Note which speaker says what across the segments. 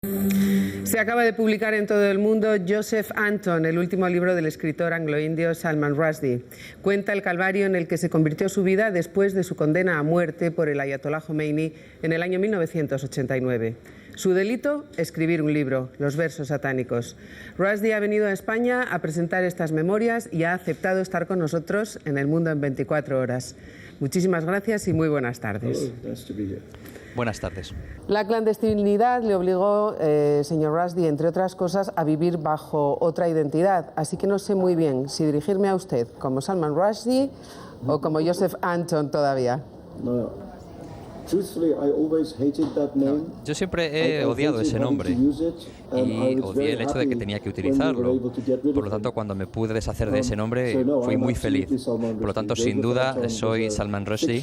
Speaker 1: Se acaba de publicar en todo el mundo Joseph Anton, el último libro del escritor anglo-indio Salman Rushdie. Cuenta el calvario en el que se convirtió su vida después de su condena a muerte por el ayatolá Jomeini en el año 1989. Su delito, escribir un libro, Los versos satánicos. Rushdie ha venido a España a presentar estas memorias y ha aceptado estar con nosotros en El Mundo en 24 horas. Muchísimas gracias y muy buenas tardes.
Speaker 2: Buenas tardes.
Speaker 1: La clandestinidad le obligó, señor Rushdie, entre otras cosas, a vivir bajo otra identidad. Así que no sé muy bien si dirigirme a usted como Salman Rushdie o como Joseph Anton todavía.
Speaker 2: Yo siempre he odiado ese nombre y odié el hecho de que tenía que utilizarlo. Por lo tanto, cuando me pude deshacer de ese nombre, fui muy feliz. Por lo tanto, sin duda, soy Salman Rushdie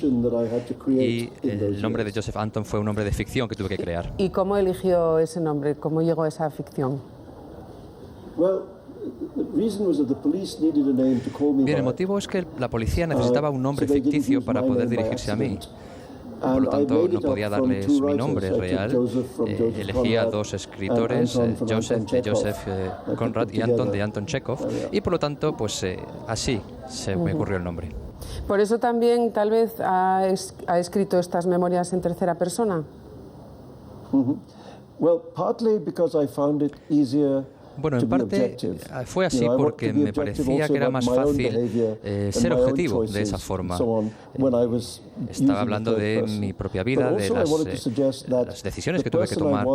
Speaker 2: y el nombre de Joseph Anton fue un nombre de ficción que tuve que crear.
Speaker 1: ¿Y cómo eligió ese nombre? ¿Cómo llegó a esa ficción?
Speaker 2: Bien, el motivo es que la policía necesitaba un nombre ficticio para poder dirigirse a mí. Por lo tanto, no podía darles mi nombre real. Elegí a dos escritores, Joseph Conrad y Anton de Anton Chekhov, y por lo tanto, pues así se me ocurrió el nombre.
Speaker 1: ¿Por eso también tal vez ha escrito estas memorias en tercera persona?
Speaker 2: Bueno, en parte fue así porque me parecía que era más fácil ser objetivo de esa forma. Estaba hablando de mi propia vida, de las decisiones que tuve que tomar,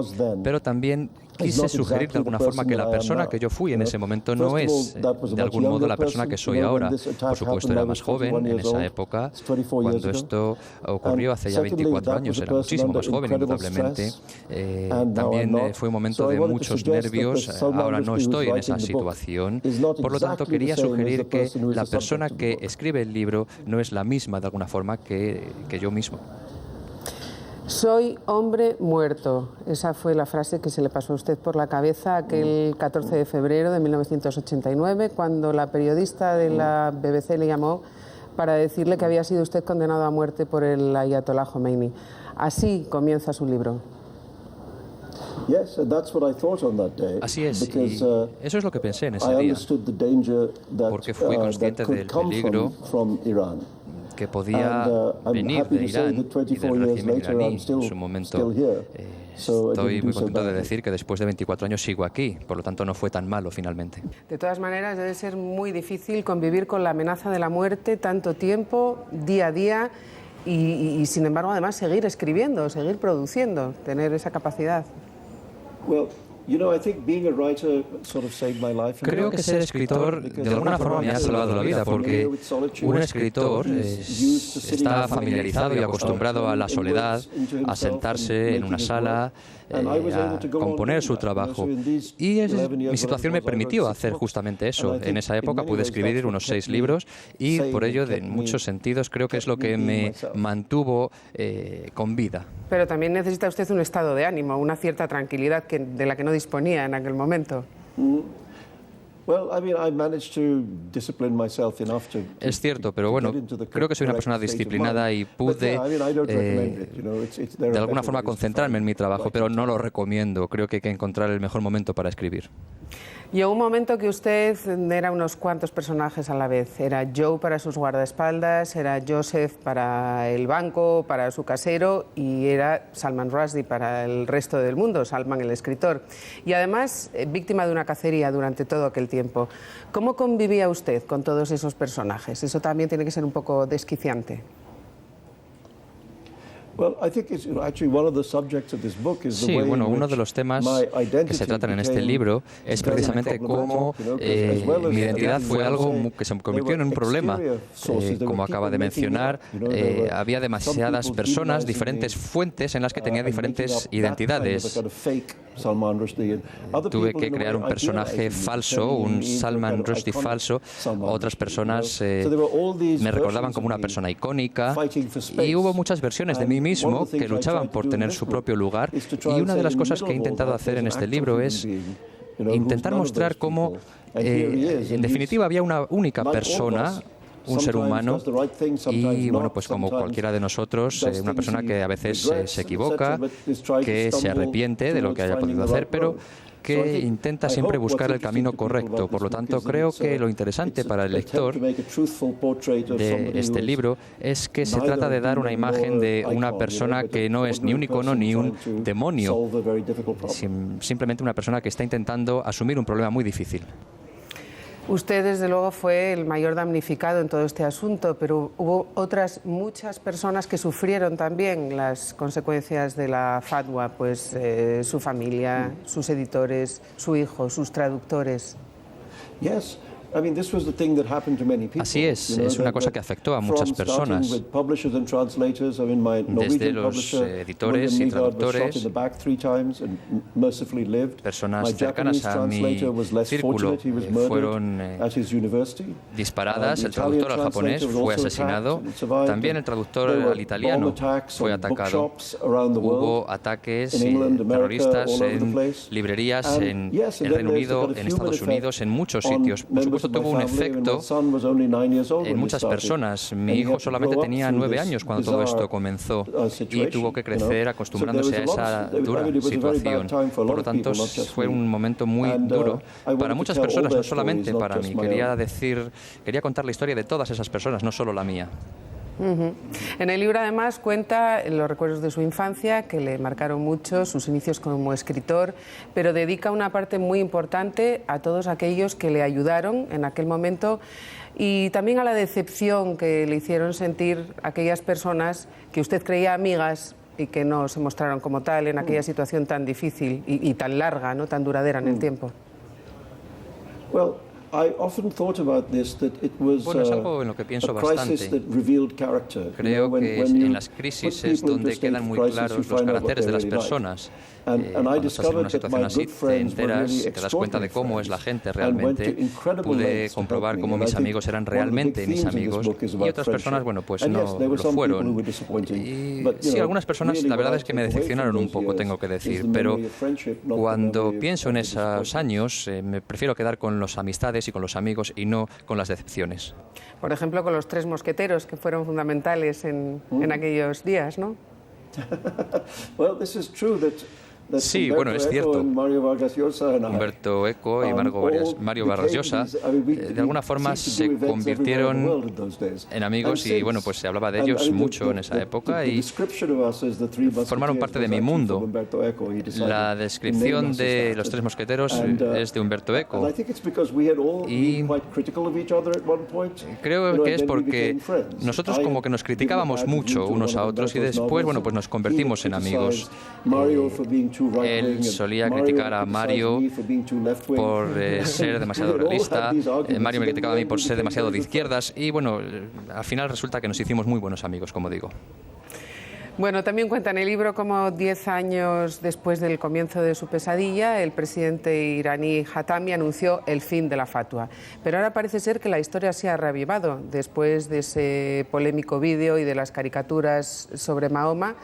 Speaker 2: pero también quise sugerir de alguna forma que la persona que yo fui en ese momento no es de algún modo la persona que soy ahora. Por supuesto, era más joven en esa época, cuando esto ocurrió hace ya 24 años, era muchísimo más joven, indudablemente. También fue un momento de muchos nervios. Ahora no estoy en esa situación. Por lo tanto, quería sugerir que la persona que escribe el libro no es la misma de alguna forma que yo mismo.
Speaker 1: Soy hombre muerto. Esa fue la frase que se le pasó a usted por la cabeza aquel 14 de febrero de 1989, cuando la periodista de la BBC le llamó para decirle que había sido usted condenado a muerte por el ayatolá Jomeini. Así comienza su libro.
Speaker 2: Así es, y eso es lo que pensé en ese día, porque fui consciente del peligro que podía venir de Irán y del régimen iraní en su momento. Estoy muy contento de decir que después de 24 años sigo aquí, por lo tanto no fue tan malo finalmente.
Speaker 1: De todas maneras, debe ser muy difícil convivir con la amenaza de la muerte tanto tiempo, día a día, y sin embargo además seguir escribiendo, seguir produciendo, tener esa capacidad.
Speaker 2: Creo que ser escritor de alguna forma me ha salvado la vida, porque un escritor está familiarizado y acostumbrado a la soledad, a sentarse en una sala, a componer su trabajo. Y mi situación me permitió hacer justamente eso. En esa época pude escribir unos 6 libros y por ello, en muchos sentidos, creo que es lo que me mantuvo con vida.
Speaker 1: Pero también necesita usted un estado de ánimo, una cierta tranquilidad de la que no disponía en aquel momento.
Speaker 2: Es cierto, pero bueno, creo que soy una persona disciplinada y pude de alguna forma concentrarme en mi trabajo, pero no lo recomiendo. Creo que hay que encontrar el mejor momento para escribir.
Speaker 1: Llegó un momento que usted era unos cuantos personajes a la vez. Era Joe para sus guardaespaldas, era Joseph para el banco, para su casero, y era Salman Rushdie para el resto del mundo, Salman el escritor. Y además, víctima de una cacería durante todo aquel tiempo. ¿Cómo convivía usted con todos esos personajes? Eso también tiene que ser un poco desquiciante.
Speaker 2: Sí, bueno, uno de los temas que se tratan en este libro es precisamente cómo mi identidad fue algo que se convirtió en un problema. Como acaba de mencionar, había demasiadas personas, diferentes fuentes en las que tenía diferentes identidades. Tuve que crear un personaje falso, un Salman Rushdie falso. Otras personas me recordaban como una persona icónica y hubo muchas versiones de mí mismo que luchaban por tener su propio lugar. Y una de las cosas que he intentado hacer en este libro es intentar mostrar cómo, en definitiva, había una única persona un ser humano y, bueno, pues como cualquiera de nosotros, una persona que a veces se equivoca, que se arrepiente de lo que haya podido hacer, pero que intenta siempre buscar el camino correcto. Por lo tanto, creo que lo interesante para el lector de este libro es que se trata de dar una imagen de una persona que no es ni un icono ni un demonio, simplemente una persona que está intentando asumir un problema muy difícil.
Speaker 1: Usted, desde luego, fue el mayor damnificado en todo este asunto, pero hubo otras muchas personas que sufrieron también las consecuencias de la fatwa, pues su familia, sus editores, su hijo, sus traductores.
Speaker 2: Así es una cosa que afectó a muchas personas, desde los editores y traductores, personas cercanas a mi círculo fueron disparadas, el traductor al japonés fue asesinado, también el traductor al italiano fue atacado. Hubo ataques terroristas en librerías en el Reino Unido, en Estados Unidos, en muchos sitios. Por supuesto, tuvo un efecto en muchas personas. Mi hijo solamente tenía 9 años cuando todo esto comenzó y tuvo que crecer acostumbrándose a esa dura situación. Por lo tanto, fue un momento muy duro para muchas personas, no solamente para mí. Quería contar la historia de todas esas personas, no solo la mía.
Speaker 1: En el libro, además, cuenta los recuerdos de su infancia, que le marcaron mucho, sus inicios como escritor, pero dedica una parte muy importante a todos aquellos que le ayudaron en aquel momento y también a la decepción que le hicieron sentir aquellas personas que usted creía amigas y que no se mostraron como tal en aquella situación tan difícil y tan larga, ¿no?, tan duradera en el tiempo.
Speaker 2: Bueno, es algo en lo que pienso bastante. Creo que en las crisis es donde quedan muy claros los caracteres de las personas. Cuando estás en una situación así, te enteras y te das cuenta de cómo es la gente realmente. Pude comprobar cómo mis amigos eran realmente mis amigos y otras personas, bueno, pues no lo fueron. Y sí, algunas personas, la verdad es que me decepcionaron un poco, tengo que decir, pero cuando pienso en esos años, me prefiero quedar con las amistades y con los amigos y no con las decepciones.
Speaker 1: Por ejemplo, con los 3 mosqueteros, que fueron fundamentales en aquellos días, ¿no?
Speaker 2: Sí, bueno, es cierto. Umberto Eco y Mario Vargas Llosa de alguna forma se convirtieron en amigos y, bueno, pues se hablaba de ellos mucho en esa época y formaron parte de mi mundo. La descripción de los 3 mosqueteros es de Umberto Eco y creo que es porque nosotros como que nos criticábamos mucho unos a otros y después, bueno, pues nos convertimos en amigos. Él solía criticar a Mario por ser demasiado realista, Mario me criticaba a mí por ser demasiado de izquierdas y, bueno, al final resulta que nos hicimos muy buenos amigos, como digo.
Speaker 1: Bueno, también cuenta en el libro cómo 10 años después del comienzo de su pesadilla, el presidente iraní Khatami anunció el fin de la fatwa. Pero ahora parece ser que la historia se ha reavivado después de ese polémico vídeo y de las caricaturas sobre Mahoma.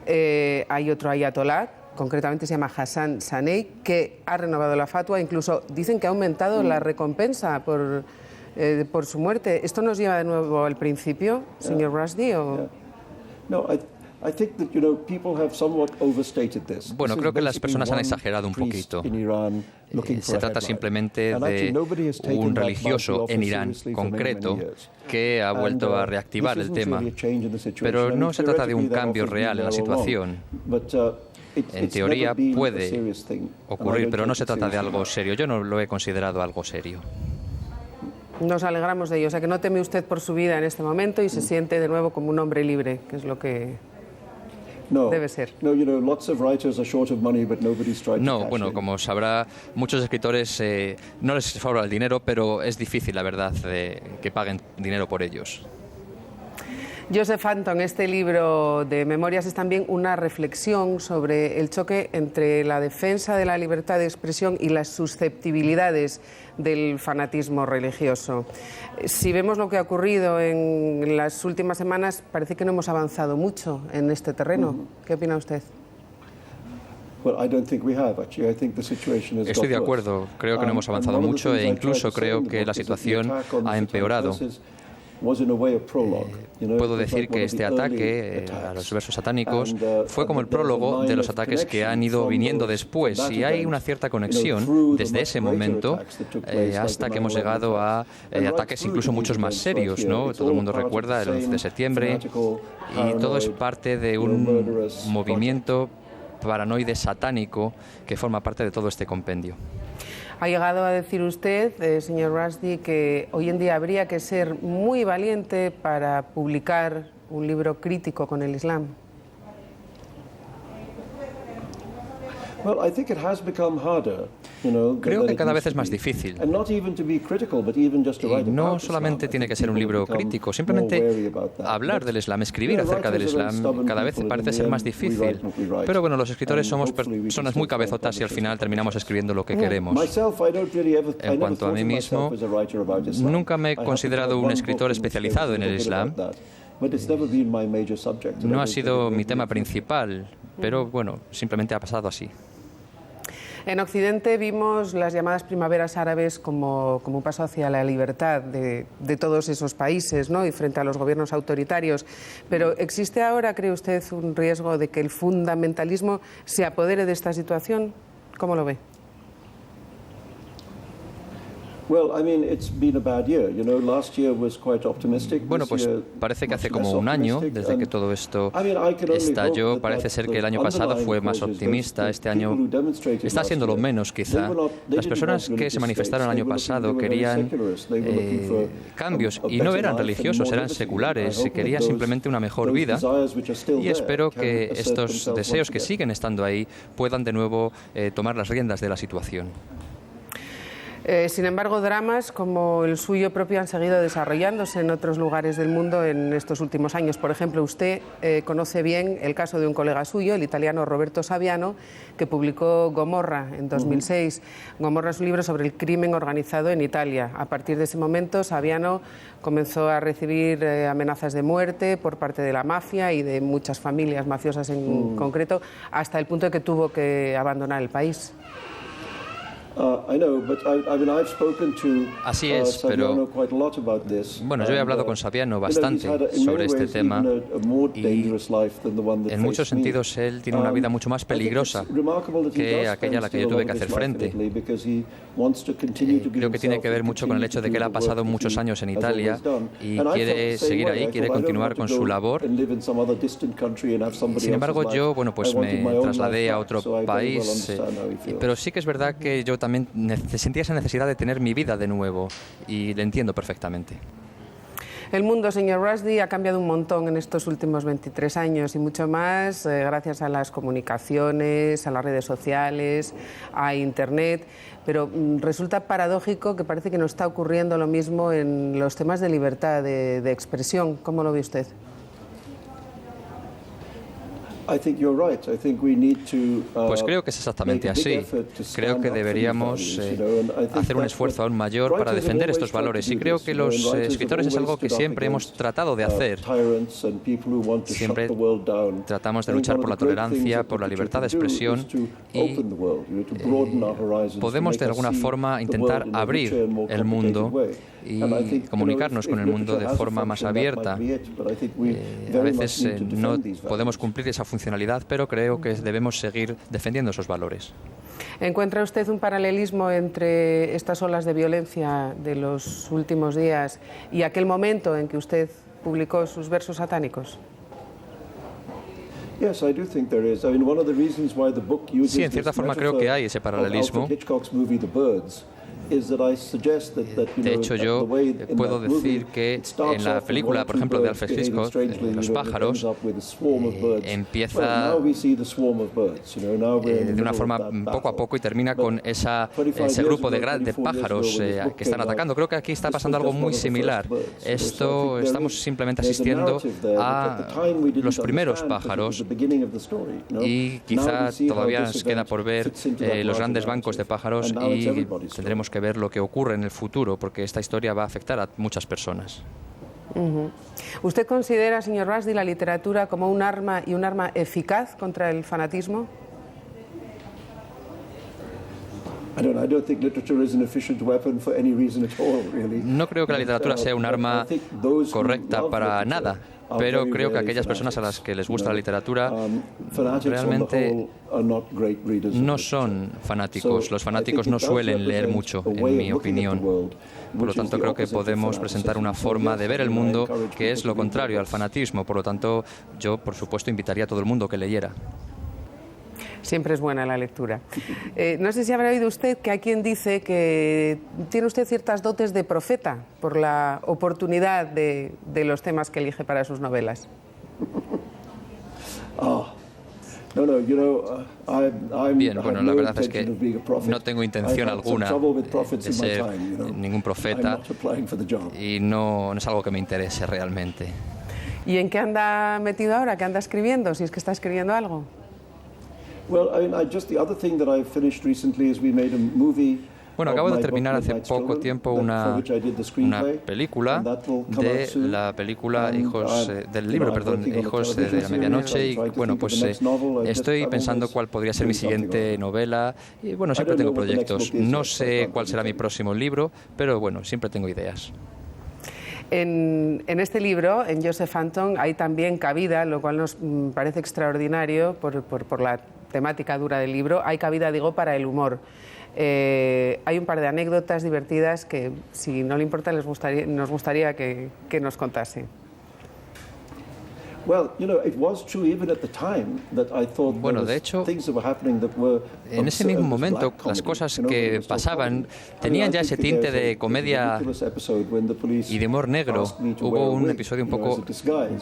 Speaker 1: Hay otro ayatolá, concretamente se llama Hassan Sanei, que ha renovado la fatwa, incluso dicen que ha aumentado la recompensa por su muerte. ¿Esto nos lleva de nuevo al principio, señor Rushdie?
Speaker 2: Bueno, creo que las personas han exagerado un poquito. Se trata simplemente de un religioso en Irán concreto que ha vuelto a reactivar el tema. Pero no se trata de un cambio real en la situación. En teoría puede ocurrir, pero no se trata de algo serio. Yo no lo he considerado algo serio.
Speaker 1: Nos alegramos de ello. O sea, que no teme usted por su vida en este momento y se siente de nuevo como un hombre libre, que es lo que debe ser.
Speaker 2: No, bueno, como sabrá, muchos escritores no les sobra el dinero, pero es difícil, la verdad, que paguen dinero por ellos.
Speaker 1: Joseph Anton, este libro de memorias es también una reflexión sobre el choque entre la defensa de la libertad de expresión y las susceptibilidades del fanatismo religioso. Si vemos lo que ha ocurrido en las últimas semanas, parece que no hemos avanzado mucho en este terreno. ¿Qué opina usted?
Speaker 2: Estoy de acuerdo. Creo que no hemos avanzado mucho e incluso creo que la situación ha empeorado. Puedo decir que este ataque a los versos satánicos fue como el prólogo de los ataques que han ido viniendo después, y hay una cierta conexión desde ese momento hasta que hemos llegado a ataques incluso muchos más serios, ¿no? Todo el mundo recuerda el 11 de septiembre, y todo es parte de un movimiento paranoide satánico que forma parte de todo este compendio.
Speaker 1: Ha llegado a decir usted, señor Rushdie, que hoy en día habría que ser muy valiente para publicar un libro crítico con el Islam.
Speaker 2: Creo que cada vez es más difícil. Y no solamente tiene que ser un libro crítico, simplemente hablar del Islam, escribir acerca del Islam, cada vez parece ser más difícil. Pero bueno, los escritores somos personas muy cabezotas y al final terminamos escribiendo lo que queremos. En cuanto a mí mismo, nunca me he considerado un escritor especializado en el Islam. No ha sido mi tema principal, pero bueno, simplemente ha pasado así.
Speaker 1: En Occidente vimos las llamadas primaveras árabes como un paso hacia la libertad de todos esos países, ¿no? Y frente a los gobiernos autoritarios. Pero ¿existe ahora, cree usted, un riesgo de que el fundamentalismo se apodere de esta situación? ¿Cómo lo ve?
Speaker 2: Bueno, pues parece que hace como un año, desde que todo esto estalló, parece ser que el año pasado fue más optimista. Este año está siendo lo menos, quizá. Las personas que se manifestaron el año pasado querían cambios, y no eran religiosos, eran seculares, querían simplemente una mejor vida, y espero que estos deseos que siguen estando ahí puedan de nuevo tomar las riendas de la situación.
Speaker 1: Sin embargo, dramas como el suyo propio han seguido desarrollándose en otros lugares del mundo en estos últimos años. Por ejemplo, usted conoce bien el caso de un colega suyo, el italiano Roberto Saviano, que publicó Gomorra en 2006. Gomorra es un libro sobre el crimen organizado en Italia. A partir de ese momento, Saviano comenzó a recibir amenazas de muerte por parte de la mafia y de muchas familias mafiosas en concreto, hasta el punto de que tuvo que abandonar el país.
Speaker 2: Así es, pero bueno, yo he hablado con Saviano bastante sobre este tema, y en muchos sentidos él tiene una vida mucho más peligrosa que aquella a la que yo tuve que hacer frente. Creo que tiene que ver mucho con el hecho de que él ha pasado muchos años en Italia y quiere seguir ahí, quiere continuar con su labor. Sin embargo, yo, bueno, pues me trasladé a otro país, pero sí que es verdad que yo también sentía esa necesidad de tener mi vida de nuevo, y le entiendo perfectamente.
Speaker 1: El mundo, señor Rushdie, ha cambiado un montón en estos últimos 23 años y mucho más gracias a las comunicaciones, a las redes sociales, a Internet, pero resulta paradójico que parece que no está ocurriendo lo mismo en los temas de libertad de expresión. ¿Cómo lo ve usted?
Speaker 2: Pues creo que es exactamente así. Creo que deberíamos hacer un esfuerzo aún mayor para defender estos valores, y creo que los escritores es algo que siempre hemos tratado de hacer. Siempre tratamos de luchar por la tolerancia, por la libertad de expresión, y podemos de alguna forma intentar abrir el mundo y comunicarnos con el mundo de forma más abierta. A veces no podemos cumplir esa funcionalidad, pero creo que debemos seguir defendiendo esos valores.
Speaker 1: ¿Encuentra usted un paralelismo entre estas olas de violencia de los últimos días y aquel momento en que usted publicó sus versos satánicos?
Speaker 2: Sí, en cierta forma creo que hay ese paralelismo. De hecho, yo puedo decir que en la película, por ejemplo, de Alfred Hitchcock, Los pájaros, empieza de una forma poco a poco y termina con ese grupo de pájaros que están atacando. Creo que aquí está pasando algo muy similar. Estamos simplemente asistiendo a los primeros pájaros, y quizá todavía nos queda por ver los grandes bancos de pájaros, y tendremos que ver lo que ocurre en el futuro, porque esta historia va a afectar a muchas personas.
Speaker 1: ¿Usted considera, señor Rushdie, la literatura como un arma, y un arma eficaz contra el fanatismo?
Speaker 2: No creo que la literatura sea un arma correcta para nada, pero creo que aquellas personas a las que les gusta la literatura realmente no son fanáticos. Los fanáticos no suelen leer mucho, en mi opinión. Por lo tanto, creo que podemos presentar una forma de ver el mundo que es lo contrario al fanatismo. Por lo tanto, yo, por supuesto, invitaría a todo el mundo que leyera.
Speaker 1: Siempre es buena la lectura. No sé si habrá oído usted que hay quien dice que tiene usted ciertas dotes de profeta por la oportunidad de los temas que elige para sus novelas.
Speaker 2: Bien, bueno, la verdad es que no tengo intención alguna de ser ningún profeta y no es algo que me interese realmente.
Speaker 1: ¿Y en qué anda metido ahora? ¿Qué anda escribiendo? Si es que está escribiendo algo.
Speaker 2: Bueno, acabo de terminar hace poco tiempo una película de la película del libro, Hijos de la Medianoche, y bueno, pues estoy pensando cuál podría ser mi siguiente novela y bueno, siempre tengo proyectos. No sé cuál será mi próximo libro, pero bueno, siempre tengo ideas.
Speaker 1: En este libro, en Joseph Anton, hay también cabida, lo cual nos parece extraordinario por la temática dura del libro, hay cabida, digo, para el humor. Hay un par de anécdotas divertidas que, si no le importa, nos gustaría que nos contase.
Speaker 2: Bueno, de hecho, en ese mismo momento, las cosas que pasaban tenían ya ese tinte de comedia y de humor negro. Hubo un episodio un poco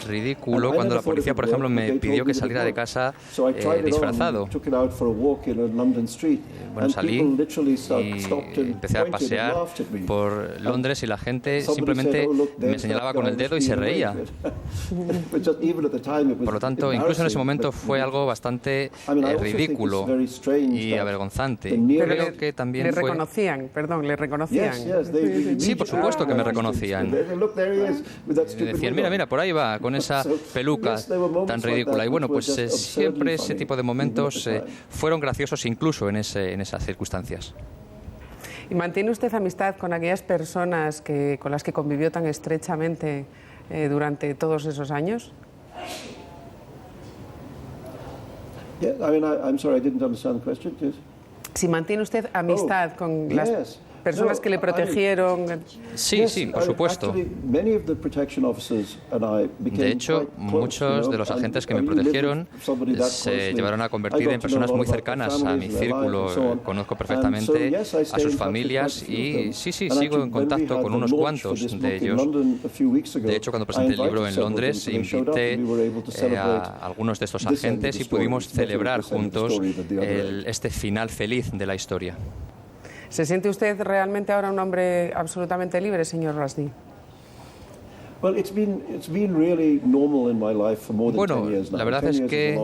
Speaker 2: ridículo cuando la policía, por ejemplo, me pidió que saliera de casa disfrazado. Bueno, salí y empecé a pasear por Londres y la gente simplemente me señalaba con el dedo y se reía. Por lo tanto, incluso en ese momento fue algo bastante ridículo y avergonzante. Creo que también
Speaker 1: le reconocían, le reconocían.
Speaker 2: Sí, por supuesto que me reconocían. Me decían, mira, por ahí va, con esa peluca tan ridícula. Y bueno, pues siempre ese tipo de momentos fueron graciosos incluso en esas circunstancias.
Speaker 1: ¿Y mantiene usted amistad con aquellas personas con las que convivió tan estrechamente durante todos esos años? Si mantiene usted amistad con las personas que le protegieron.
Speaker 2: Sí, por supuesto. De hecho, muchos de los agentes que me protegieron se llevaron a convertir en personas muy cercanas a mi círculo. Conozco perfectamente a sus familias y sí, sigo en contacto con unos cuantos de ellos. De hecho, cuando presenté el libro en Londres, invité a algunos de estos agentes y pudimos celebrar juntos este final feliz de la historia.
Speaker 1: ¿Se siente usted realmente ahora un hombre absolutamente libre, señor Rushdie?
Speaker 2: Bueno, la verdad es que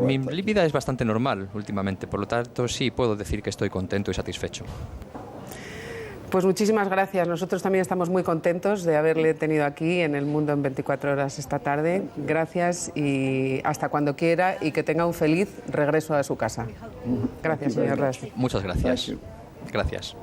Speaker 2: mi vida es bastante normal últimamente, por lo tanto sí puedo decir que estoy contento y satisfecho.
Speaker 1: Pues muchísimas gracias. Nosotros también estamos muy contentos de haberle tenido aquí en El Mundo en 24 horas esta tarde. Gracias y hasta cuando quiera y que tenga un feliz regreso a su casa. Gracias, señor Rushdie.
Speaker 2: Muchas gracias. Gracias.